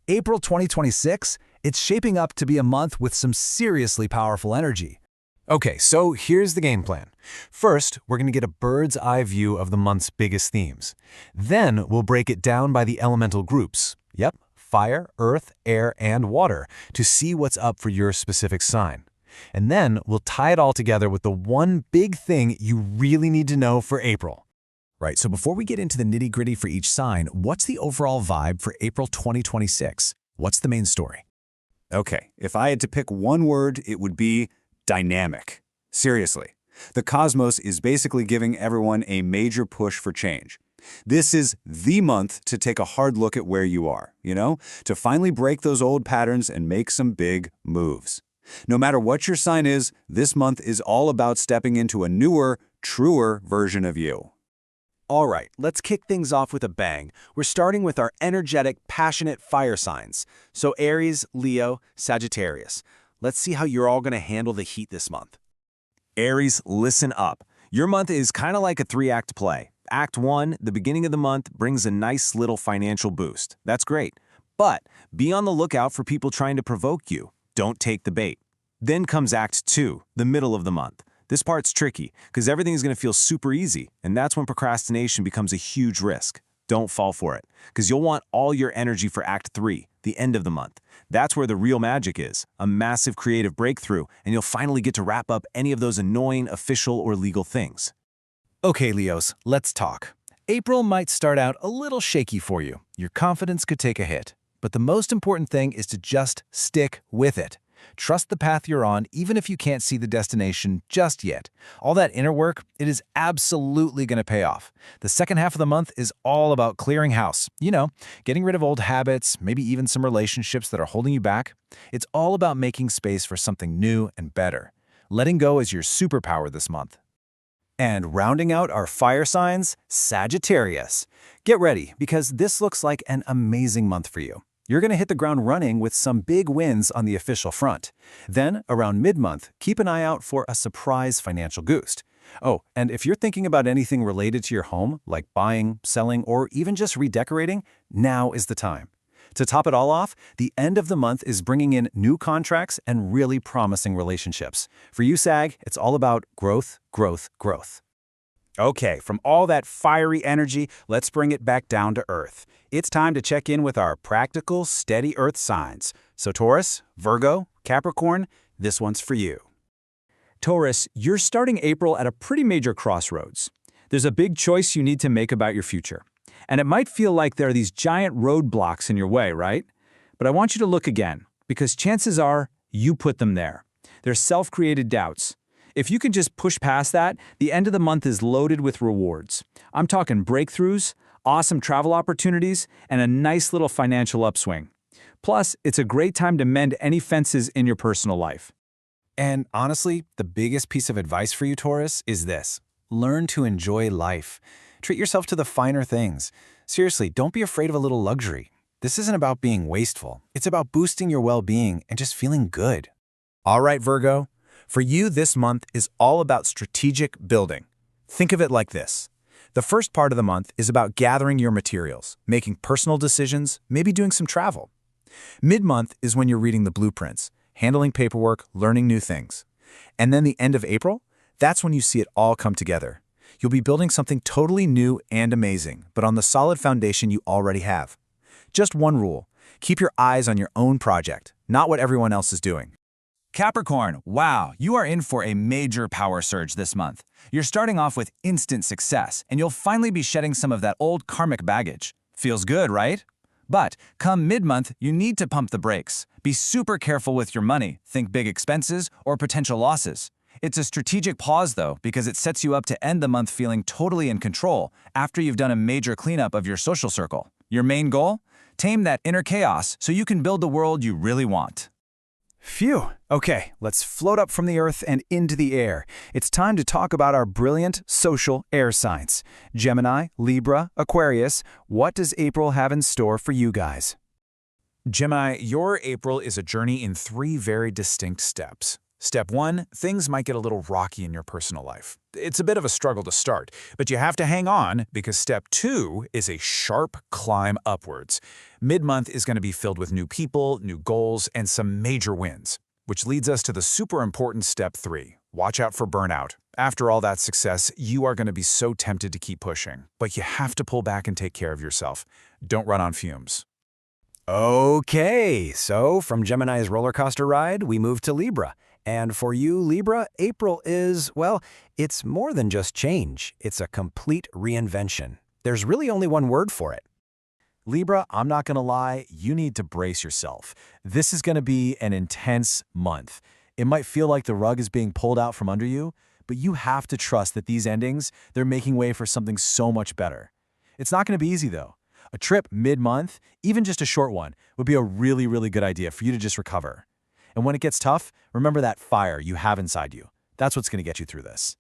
April 2026, it's shaping up to be a month with some seriously powerful energy. Okay, so here's the game plan. First, we're going to get a bird's eye view of the month's biggest themes. Then, we'll break it down by the elemental groups. Yep, fire, earth, air, and water, to see what's up for your specific sign. And then, we'll tie it all together with the one big thing you really need to know for April. Right, so before we get into the nitty-gritty for each sign, what's the overall vibe for April 2026? What's the main story? Okay, if I had to pick one word, it would be dynamic. Seriously. The cosmos is basically giving everyone a major push for change. This is the month to take a hard look at where you are, to finally break those old patterns and make some big moves. No matter what your sign is, this month is all about stepping into a newer, truer version of you. All right, let's kick things off with a bang. We're starting with our energetic, passionate fire signs. So Aries, Leo, Sagittarius. Let's see how you're all going to handle the heat this month. Aries, listen up. Your month is kind of like a 3-act play. Act 1, the beginning of the month, brings a nice little financial boost. That's great. But be on the lookout for people trying to provoke you. Don't take the bait. Then comes Act 2, the middle of the month. This part's tricky because everything's going to feel super easy, and that's when procrastination becomes a huge risk. Don't fall for it, because you'll want all your energy for Act 3, the end of the month. That's where the real magic is, a massive creative breakthrough, and you'll finally get to wrap up any of those annoying official or legal things. Okay, Leos, let's talk. April might start out a little shaky for you. Your confidence could take a hit. But the most important thing is to just stick with it. Trust the path you're on, even if you can't see the destination just yet. All that inner work, it is absolutely going to pay off. The second half of the month is all about clearing house. Getting rid of old habits, maybe even some relationships that are holding you back. It's all about making space for something new and better. Letting go is your superpower this month. And rounding out our fire signs, Sagittarius. Get ready, because this looks like an amazing month for you. You're going to hit the ground running with some big wins on the official front. Then, around mid-month, keep an eye out for a surprise financial boost. Oh, and if you're thinking about anything related to your home, like buying, selling, or even just redecorating, now is the time. To top it all off, the end of the month is bringing in new contracts and really promising relationships. For you, Sag, it's all about growth, growth, growth. Okay, from all that fiery energy, let's bring it back down to Earth. It's time to check in with our practical, steady Earth signs. So Taurus, Virgo, Capricorn, this one's for you. Taurus, you're starting April at a pretty major crossroads. There's a big choice you need to make about your future. And it might feel like there are these giant roadblocks in your way, right? But I want you to look again, because chances are you put them there. They're self-created doubts. If you can just push past that, the end of the month is loaded with rewards. I'm talking breakthroughs, awesome travel opportunities, and a nice little financial upswing. Plus, it's a great time to mend any fences in your personal life. And honestly, the biggest piece of advice for you, Taurus, is this. Learn to enjoy life. Treat yourself to the finer things. Seriously, don't be afraid of a little luxury. This isn't about being wasteful. It's about boosting your well-being and just feeling good. All right, Virgo. For you, this month is all about strategic building. Think of it like this. The first part of the month is about gathering your materials, making personal decisions, maybe doing some travel. Mid-month is when you're reading the blueprints, handling paperwork, learning new things. And then the end of April, that's when you see it all come together. You'll be building something totally new and amazing, but on the solid foundation you already have. Just one rule, keep your eyes on your own project, not what everyone else is doing. Capricorn, wow, you are in for a major power surge this month. You're starting off with instant success, and you'll finally be shedding some of that old karmic baggage. Feels good, right? But come mid-month, you need to pump the brakes. Be super careful with your money. Think big expenses or potential losses. It's a strategic pause, though, because it sets you up to end the month feeling totally in control after you've done a major cleanup of your social circle. Your main goal? Tame that inner chaos so you can build the world you really want. Phew. Okay, let's float up from the earth and into the air. It's time to talk about our brilliant social air signs. Gemini, Libra, Aquarius, what does April have in store for you guys? Gemini, your April is a journey in 3 very distinct steps. Step 1, things might get a little rocky in your personal life. It's a bit of a struggle to start, but you have to hang on because Step 2 is a sharp climb upwards. Mid-month is going to be filled with new people, new goals, and some major wins, which leads us to the super important Step 3. Watch out for burnout. After all that success, you are going to be so tempted to keep pushing, but you have to pull back and take care of yourself. Don't run on fumes. Okay, so from Gemini's roller coaster ride, we move to Libra. And for you, Libra, April is, well, it's more than just change. It's a complete reinvention. There's really only one word for it. Libra, I'm not going to lie, you need to brace yourself. This is going to be an intense month. It might feel like the rug is being pulled out from under you, but you have to trust that these endings, they're making way for something so much better. It's not going to be easy, though. A trip mid-month, even just a short one, would be a really, really good idea for you to just recover. And when it gets tough, remember that fire you have inside you. That's what's going to get you through this.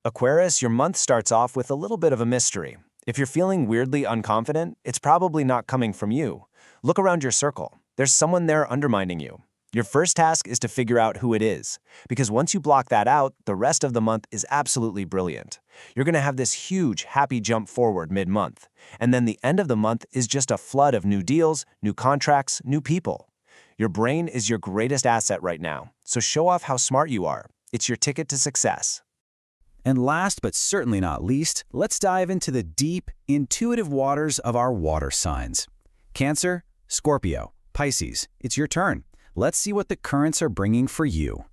Aquarius, your month starts off with a little bit of a mystery. If you're feeling weirdly unconfident, it's probably not coming from you. Look around your circle. There's someone there undermining you. Your first task is to figure out who it is, because once you block that out, the rest of the month is absolutely brilliant. You're going to have this huge, happy jump forward mid-month, and then the end of the month is just a flood of new deals, new contracts, new people. Your brain is your greatest asset right now, so show off how smart you are. It's your ticket to success. And last but certainly not least, let's dive into the deep, intuitive waters of our water signs. Cancer, Scorpio, Pisces, it's your turn. Let's see what the currents are bringing for you.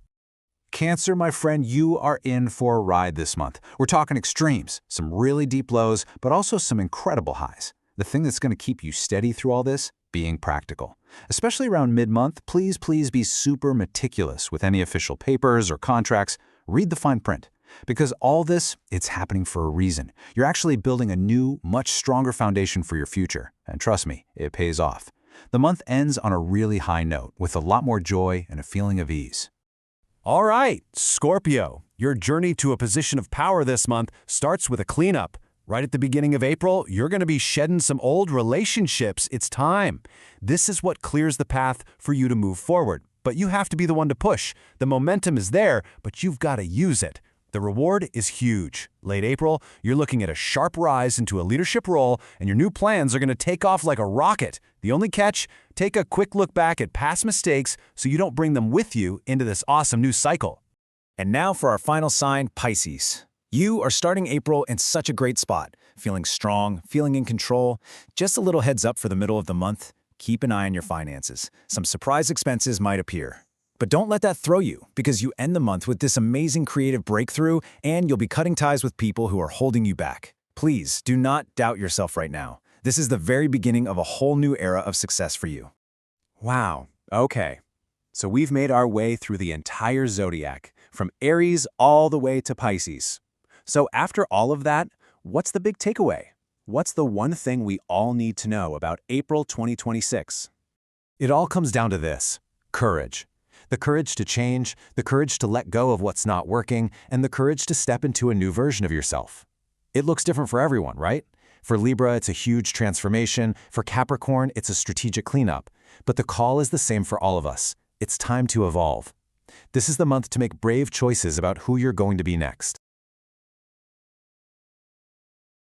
Cancer, my friend, you are in for a ride this month. We're talking extremes, some really deep lows, but also some incredible highs. The thing that's going to keep you steady through all this, being practical. Especially around mid-month, please be super meticulous with any official papers or contracts. Read the fine print. Because all this, it's happening for a reason. You're actually building a new, much stronger foundation for your future. And trust me, it pays off. The month ends on a really high note, with a lot more joy and a feeling of ease. All right, Scorpio, your journey to a position of power this month starts with a cleanup. Right at the beginning of April, you're going to be shedding some old relationships. It's time. This is what clears the path for you to move forward. But you have to be the one to push. The momentum is there, but you've got to use it. The reward is huge. Late April, you're looking at a sharp rise into a leadership role, and your new plans are going to take off like a rocket. The only catch? Take a quick look back at past mistakes so you don't bring them with you into this awesome new cycle. And now for our final sign, Pisces. You are starting April in such a great spot, feeling strong, feeling in control. Just a little heads up for the middle of the month. Keep an eye on your finances. Some surprise expenses might appear. But don't let that throw you, because you end the month with this amazing creative breakthrough, and you'll be cutting ties with people who are holding you back. Please do not doubt yourself right now. This is the very beginning of a whole new era of success for you. Wow, okay. So we've made our way through the entire Zodiac, from Aries all the way to Pisces. So after all of that, what's the big takeaway? What's the one thing we all need to know about April 2026? It all comes down to this: courage. The courage to change, the courage to let go of what's not working, and the courage to step into a new version of yourself. It looks different for everyone, right? For Libra, it's a huge transformation. For Capricorn, it's a strategic cleanup. But the call is the same for all of us. It's time to evolve. This is the month to make brave choices about who you're going to be next.